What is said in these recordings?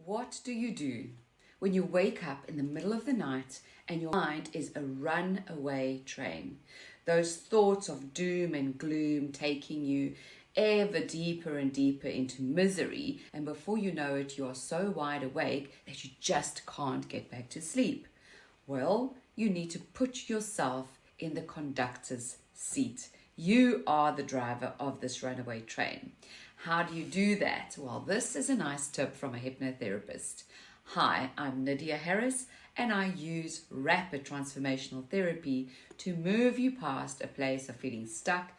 What do you do when you wake up in the middle of the night and your mind is a runaway train? Those thoughts of doom and gloom taking you ever deeper and deeper into misery, and before you know it, you are so wide awake that you just can't get back to sleep. Well, you need to put yourself in the conductor's seat. You are the driver of this runaway train. How do you do that? Well, this is a nice tip from a hypnotherapist. Hi, I'm Nydia Harris, and I use rapid transformational therapy to move you past a place of feeling stuck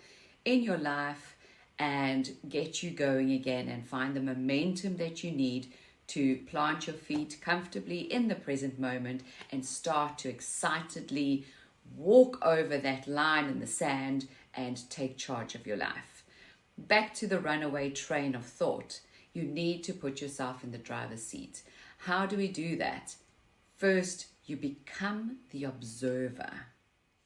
in your life and get you going again and find the momentum that you need to plant your feet comfortably in the present moment and start to excitedly walk over that line in the sand and take charge of your life. Back to the runaway train of thought. You need to put yourself in the driver's seat. How do we do that? First, you become the observer.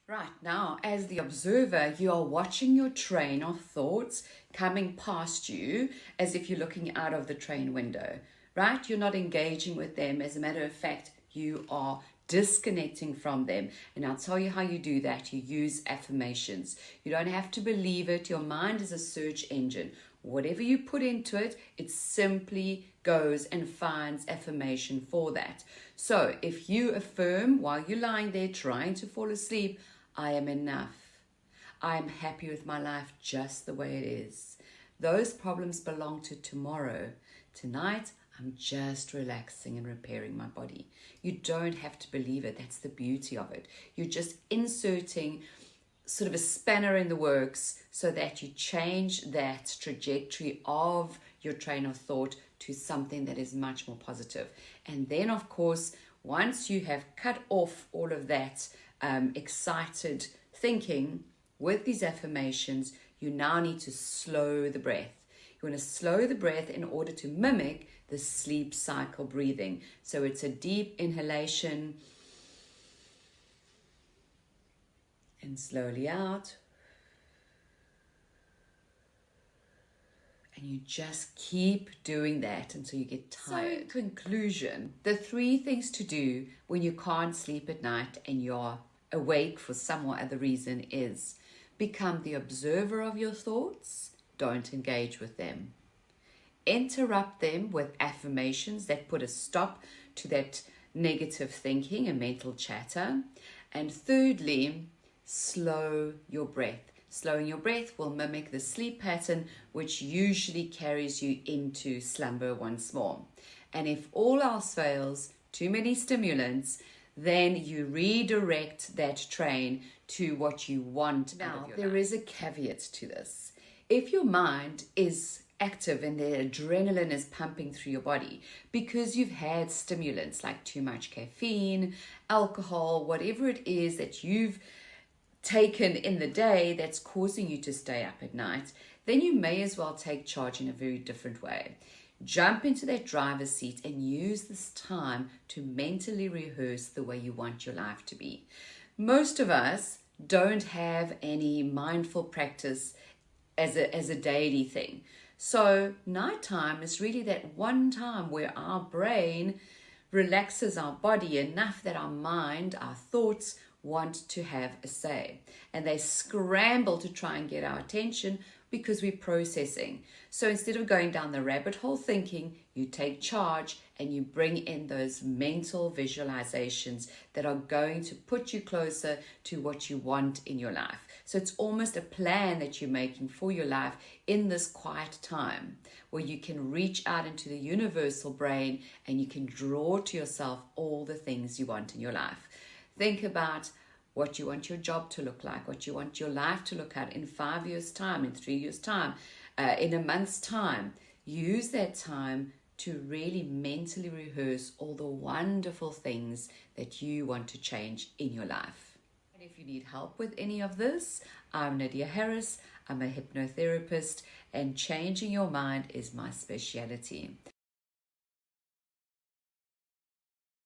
Right now, as the observer, you are watching your train of thoughts coming past you as if you're looking out of the train window, right? You're not engaging with them. As a matter of fact, you are disconnecting from them. And I'll tell you how you do that. You use affirmations. You don't have to believe it. Your mind is a search engine. Whatever you put into it, it simply goes and finds affirmation for that. So if you affirm while you're lying there trying to fall asleep, I am enough. I am happy with my life just the way it is. Those problems belong to tomorrow. Tonight, I'm just relaxing and repairing my body. You don't have to believe it. That's the beauty of it. You're just inserting sort of a spanner in the works so that you change that trajectory of your train of thought to something that is much more positive. And then, of course, once you have cut off all of that excited thinking with these affirmations, you now need to slow the breath. You want to slow the breath in order to mimic the sleep cycle breathing. So it's a deep inhalation and slowly out. And you just keep doing that until you get tired. So in conclusion, the 3 things to do when you can't sleep at night and you're awake for some or other reason is become the observer of your thoughts. Don't engage with them. Interrupt them with affirmations that put a stop to that negative thinking and mental chatter. And thirdly, slow your breath. Slowing your breath will mimic the sleep pattern, which usually carries you into slumber once more. And if all else fails, too many stimulants, then you redirect that train to what you want. Now, there is a caveat to this. If your mind is active and the adrenaline is pumping through your body because you've had stimulants like too much caffeine, alcohol, whatever it is that you've taken in the day that's causing you to stay up at night, then you may as well take charge in a very different way. Jump into that driver's seat and use this time to mentally rehearse the way you want your life to be. Most of us don't have any mindful practice as a daily thing. So nighttime is really that one time where our brain relaxes our body enough that our mind, our thoughts want to have a say. And they scramble to try and get our attention because we're processing. So instead of going down the rabbit hole thinking, you take charge and you bring in those mental visualizations that are going to put you closer to what you want in your life. So it's almost a plan that you're making for your life in this quiet time where you can reach out into the universal brain and you can draw to yourself all the things you want in your life. Think about what you want your job to look like, what you want your life to look at in 5 years' time, in 3 years' time, in a month's time. Use that time to really mentally rehearse all the wonderful things that you want to change in your life. And if you need help with any of this, I'm Nydia Harris. I'm a hypnotherapist, and changing your mind is my specialty.